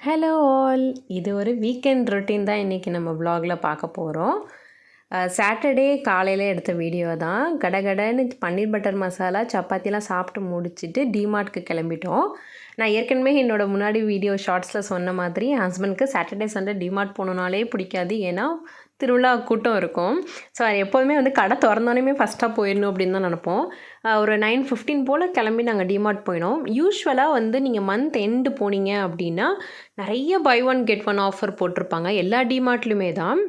Hello all, இது ஒரு weekend routine தான் இன்றைக்கி நம்ம வ்ளாகில் பார்க்க போகிறோம். சாட்டர்டே காலையில் எடுத்த வீடியோ தான். கடகடன்னு பன்னீர் பட்டர் மசாலா சப்பாத்திலாம் சாப்பிட்டு முடிச்சுட்டு டிமார்ட்க்கு கிளம்பிட்டோம். நான் ஏற்கனவே முன்னாடி வீடியோ ஷார்ட்ஸில் சொன்ன மாதிரி என் ஹஸ்பண்டுக்கு சாட்டர்டே சண்டே டிமார்ட் போகணுன்னாலே பிடிக்காது. ஏன்னா திருவிழா கூட்டம் இருக்கும். ஸோ எப்போதுமே கடை திறந்தோன்னே ஃபஸ்ட்டாக போயிடணும் அப்படின்னு தான் நினப்போம். ஒரு 9:15 போல் கிளம்பி நாங்கள் டிமார்ட் போயினோம். யூஸ்வலாக நீங்கள் மந்த் எண்டு போனீங்க அப்படின்னா நிறைய buy one get one offer போட்டிருப்பாங்க எல்லா டிமார்ட்லையுமே தான்.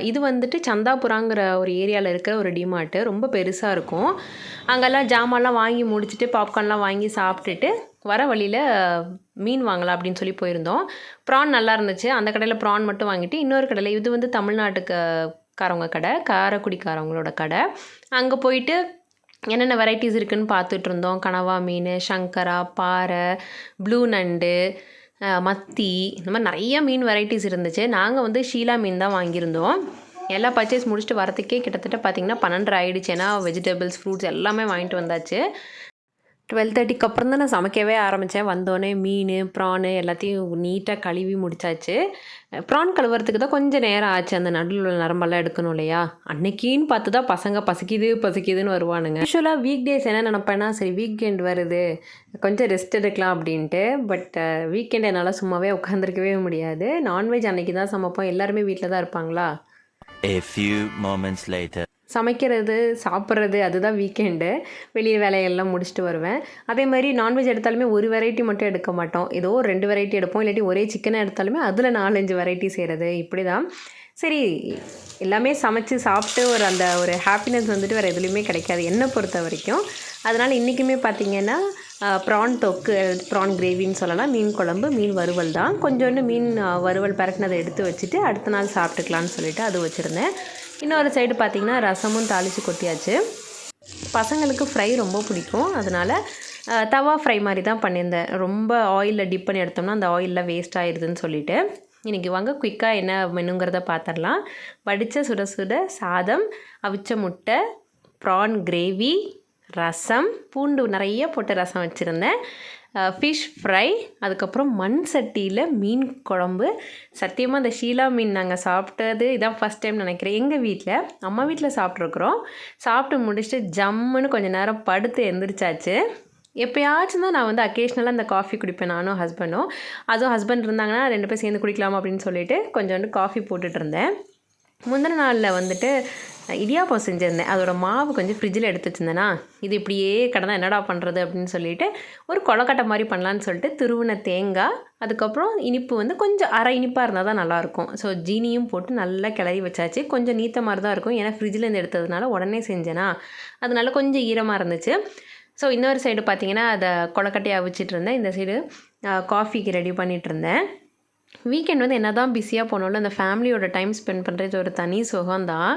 இது சந்தாபுராங்கிற ஒரு ஏரியாவில் இருக்கிற ஒரு டிமார்ட்டு ரொம்ப பெருசாக இருக்கும். அங்கெல்லாம் ஜாமான்லாம் வாங்கி முடிச்சுட்டு பாப்கார்ன்லாம் வாங்கி சாப்பிட்டுட்டு வர வழியில் மீன் வாங்கலாம் அப்படின்னு சொல்லி போயிருந்தோம். ப்ரான் நல்லா இருந்துச்சு. அந்த கடையில் ப்ரான் மட்டும் வாங்கிட்டு இன்னொரு கடையில் இது தமிழ்நாட்டுக்கு காரவங்க கடை, காரைக்குடிக்காரவங்களோட கடை. அங்கே போயிட்டு என்னென்ன வெரைட்டிஸ் இருக்குதுன்னு பார்த்துட்டு இருந்தோம். கனவா மீன், சங்கரா, பாறை, ப்ளூ நண்டு, மத்தி, இந்த மாதிரி நிறைய மீன் வெரைட்டிஸ் இருந்துச்சு. நாங்கள் ஷீலா மீன் தான் வாங்கியிருந்தோம். எல்லாம் பர்ச்சேஸ் முடிச்சுட்டு வரத்துக்கே கிட்டத்தட்ட பார்த்திங்கன்னா 12 ஆகிடுச்சு. ஏன்னா வெஜிடபிள்ஸ், ஃப்ரூட்ஸ் எல்லாமே வாங்கிட்டு வந்தாச்சு. 12:30க்கு அப்புறம் தான் நான் சமைக்கவே ஆரம்பித்தேன். வந்தோடனே மீன், ப்ரானு எல்லாத்தையும் நீட்டாக கழுவி முடித்தாச்சு. ப்ரான் கழுவுறதுக்கு தான் கொஞ்சம் நேரம் ஆச்சு. அந்த நடுவில் உள்ள நரம்பெல்லாம் எடுக்கணும் இல்லையா. அன்னைக்கின்னு பார்த்து தான் பசங்க பசிக்குதுன்னு வருவானுங்க. யூஸ்வலாக வீக் டேஸ் என்ன நினப்பேன்னா, சரி வீக்கெண்ட் வருது கொஞ்சம் ரெஸ்ட் எடுக்கலாம் அப்படின்ட்டு. பட் வீக்கெண்ட் என்னால் சும்மாவே உட்காந்துருக்கவே முடியாது. நான்வெஜ் அன்னைக்கு தான் சமைப்போம். எல்லாருமே வீட்டில் தான் இருப்பாங்களா. A few moments later. சமைக்கிறது, சாப்பிட்றது, அதுதான் வீக்கெண்டு. வெளியே வேலையெல்லாம் முடிச்சுட்டு வருவேன். அதே மாதிரி நான்வெஜ் எடுத்தாலுமே ஒரு வெரைட்டி மட்டும் எடுக்க மாட்டோம். ஏதோ ஒரு 2 வெரைட்டி எடுப்போம். இல்லாட்டி ஒரே சிக்கனை எடுத்தாலுமே அதில் 4-5 வெரைட்டி செய்கிறது, இப்படி தான். சரி, எல்லாமே சமைச்சு சாப்பிட்டு அந்த ஒரு ஹாப்பினஸ் வேறு எதுலேயுமே கிடைக்காது என்னை பொறுத்த வரைக்கும். அதனால் இன்றைக்குமே பார்த்திங்கன்னா ப்ரான் தொக்கு, ப்ரான் கிரேவின்னு சொல்லலாம். மீன் குழம்பு, மீன் வறுவல் தான். கொஞ்சோண்டு மீன் வறுவல் பரட்டினதை எடுத்து வச்சுட்டு அடுத்த நாள் சாப்பிட்டுக்கலான்னு சொல்லிவிட்டு அது வச்சுருந்தேன். இன்னொரு சைடு பார்த்திங்கன்னா ரசமும் தாளித்து கொட்டியாச்சு. பசங்களுக்கு ஃப்ரை ரொம்ப பிடிக்கும். அதனால் தவா ஃப்ரை மாதிரி தான் பண்ணியிருந்தேன். ரொம்ப ஆயிலில் டிப் பண்ணி எடுத்தோம்னா அந்த ஆயிலில் வேஸ்ட் ஆகிடுதுன்னு சொல்லிவிட்டு. இன்றைக்கி வாங்க குயிக்காக என்ன மெனுங்கிறத பார்த்துடலாம். வடித்த சுட சுட சாதம், அவிச்ச முட்டை, ப்ரான் கிரேவி, ரசம், பூண்டு நிறைய போட்டு ரசம் வச்சுருந்தேன், ஃபிஷ் ஃப்ரை, அதுக்கப்புறம் மண் சட்டியில் மீன் குழம்பு. சத்தியமாக அந்த ஷீலா மீன் நாங்கள் சாப்பிட்டது இதான் ஃபஸ்ட் டைம் நினைக்கிறேன். எங்கள் வீட்டில், அம்மா வீட்டில் சாப்பிட்ருக்குறோம். சாப்பிட்டு முடிச்சுட்டு ஜம்முன்னு கொஞ்சம் நேரம் படுத்து எந்திரிச்சாச்சு. எப்போயாச்சும் தான் நான் அக்கேஷ்னலாக அந்த காஃபி குடிப்பேன், நானும் ஹஸ்பண்டும். அதுவும் ஹஸ்பண்ட் இருந்தாங்கன்னா 2 பேர் சேர்ந்து குடிக்கலாமா அப்படின்னு சொல்லிட்டு கொஞ்சோண்டு காஃபி போட்டுட்டு இருந்தேன். முந்தின நாளில் இடியாப்பம் செஞ்சுருந்தேன். அதோடய மாவு கொஞ்சம் ஃப்ரிட்ஜில் எடுத்து வச்சுருந்தேன்னா, இது இப்படியே கடந்தால் என்னடா பண்ணுறது அப்படின்னு சொல்லிட்டு ஒரு கொலக்கட்டை மாதிரி பண்ணலான்னு சொல்லிட்டு துருவின தேங்காய், அதுக்கப்புறம் இனிப்பு கொஞ்சம் அரை இனிப்பாக இருந்தால் தான் நல்லாயிருக்கும். ஸோ ஜீனியும் போட்டு நல்லா கிளறி வச்சாச்சு. கொஞ்சம் நீத்த மாதிரி தான் இருக்கும். ஏன்னா ஃப்ரிட்ஜிலேருந்து எடுத்ததுனால உடனே செஞ்சேனா, அதனால கொஞ்சம் ஈரமாக இருந்துச்சு. ஸோ இன்னொரு சைடு பார்த்திங்கன்னா அதை கொலக்கட்டையை அவிச்சிட்டு இருந்தேன். இந்த சைடு காஃபிக்கு ரெடி பண்ணிகிட்டு இருந்தேன். வீக்கெண்ட் என்ன தான் பிஸியாக போனாலும் அந்த ஃபேமிலியோட டைம் ஸ்பெண்ட் பண்ணுறது ஒரு தனி சுகம்தான்.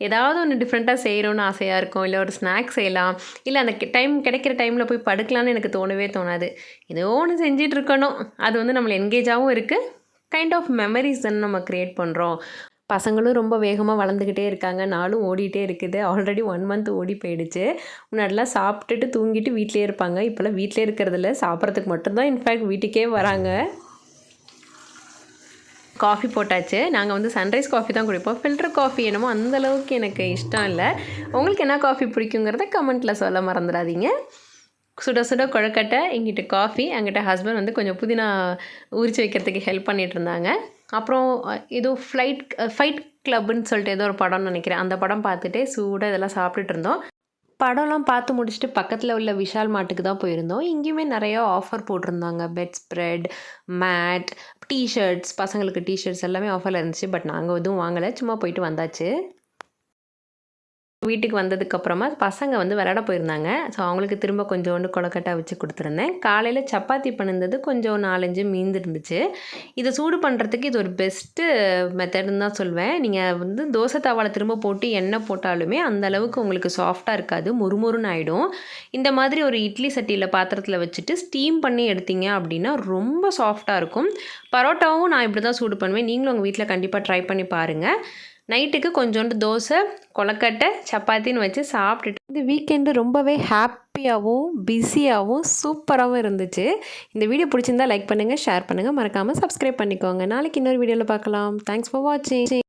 ஏதாவது ஒன்று டிஃப்ரெண்ட்டாக செய்யணும்னு ஆசையாக இருக்கும். இல்லை ஒரு ஸ்நாக்ஸ் செய்யலாம், இல்லை அந்த டைம் கிடைக்கிற டைமில் போய் படுக்கலான்னு எனக்கு தோணவே தோணாது. ஏதோ ஒன்று செஞ்சிட்டு இருக்கணும். அது நம்மளை என்கேஜாகவும் இருக்குது. கைண்ட் ஆஃப் மெமரிஸ் தானே நம்ம க்ரியேட் பண்ணுறோம். பசங்களும் ரொம்ப வேகமாக வளர்ந்துக்கிட்டே இருக்காங்க. நாளும் ஓடிட்டே இருக்குது. ஆல்ரெடி 1 மந்த் ஓடி போயிடுச்சு. முன்னாடிலாம் சாப்பிட்டுட்டு தூங்கிட்டு வீட்டிலே இருப்பாங்க. இப்போல்லாம் வீட்டிலே இருக்கிறதில்ல, சாப்பிட்றதுக்கு மட்டும்தான் இன்ஃபேக்ட் வீட்டுக்கே வராங்க. காஃபி போட்டாச்சு. நாங்கள் சன்ரைஸ் காஃபி தான் குடிப்போம். ஃபில்டர் காஃபி என்னமோ அந்தளவுக்கு எனக்கு இஷ்டம் இல்லை. உங்களுக்கு என்ன காஃபி பிடிக்குங்கிறத கமெண்ட்டில் சொல்ல மறந்துடாதீங்க. சுட சுட கொழுக்கட்டை, எங்கிட்ட காஃபி, அங்கிட்ட ஹஸ்பண்ட் கொஞ்சம் புதினா உரிச்சு வைக்கிறதுக்கு ஹெல்ப் பண்ணிகிட்டு இருந்தாங்க. அப்புறம் ஏதோ ஃபைட் கிளப்புன்னு சொல்லிட்டு ஏதோ ஒரு படம்னு நினைக்கிறேன். அந்த படம் பார்த்துட்டே சூடாக இதெல்லாம் சாப்பிட்டுட்டு இருந்தோம். படம்லாம் பார்த்து முடிச்சுட்டு பக்கத்தில் உள்ள விஷால் மார்ட்டுக்கு தான் போயிருந்தோம். இங்கேயுமே நிறையா ஆஃபர் போட்டிருந்தாங்க. பெட் ஸ்ப்ரெட், மேட், டிஷர்ட்ஸ், பசங்களுக்கு டிஷர்ட்ஸ் எல்லாமே ஆஃபரில் இருந்துச்சு. பட் நாங்கள் எதுவும் வாங்கலை, சும்மா போயிட்டு வந்தாச்சு. வீட்டுக்கு வந்ததுக்கப்புறமா பசங்க விளையாட போயிருந்தாங்க. ஸோ அவங்களுக்கு திரும்ப கொஞ்சோண்டு கொலக்கட்டை வச்சு கொடுத்துருந்தேன். காலையில் சப்பாத்தி பண்ணியிருந்தது கொஞ்சம் 4-5 மீந்து இருந்துச்சு. இதை சூடு பண்ணுறதுக்கு இது ஒரு பெஸ்ட்டு மெத்தடுன்னு தான் சொல்வேன். நீங்கள் தோசை தாவாவில் திரும்ப போட்டு எண்ணெய் போட்டாலுமே அந்தளவுக்கு உங்களுக்கு சாஃப்டாக இருக்காது, முறுமுறுன்னு ஆகிடும். இந்த மாதிரி ஒரு இட்லி சட்டியில் பாத்திரத்தில் வச்சுட்டு ஸ்டீம் பண்ணி எடுத்தீங்க அப்படின்னா ரொம்ப சாஃப்டாக இருக்கும். பரோட்டாவும் நான் இப்படி தான் சூடு பண்ணுவேன். நீங்களும் உங்கள் வீட்டில் கண்டிப்பாக ட்ரை பண்ணி பாருங்கள். நைட்டுக்கு கொஞ்சோண்டு தோசை, கொழுக்கட்டை, சப்பாத்தின்னு வச்சு சாப்பிட்டுட்டு இந்த வீக்கெண்டு ரொம்பவே ஹாப்பியாகவும் பிஸியாகவும் சூப்பராகவும் இருந்துச்சு. இந்த வீடியோ பிடிச்சிருந்தா லைக் பண்ணுங்கள், ஷேர் பண்ணுங்கள், மறக்காமல் சப்ஸ்கிரைப் பண்ணிக்கோங்க. நாளைக்கு இன்னொரு வீடியோவில் பார்க்கலாம். தேங்க்ஸ் ஃபார் வாட்சிங்.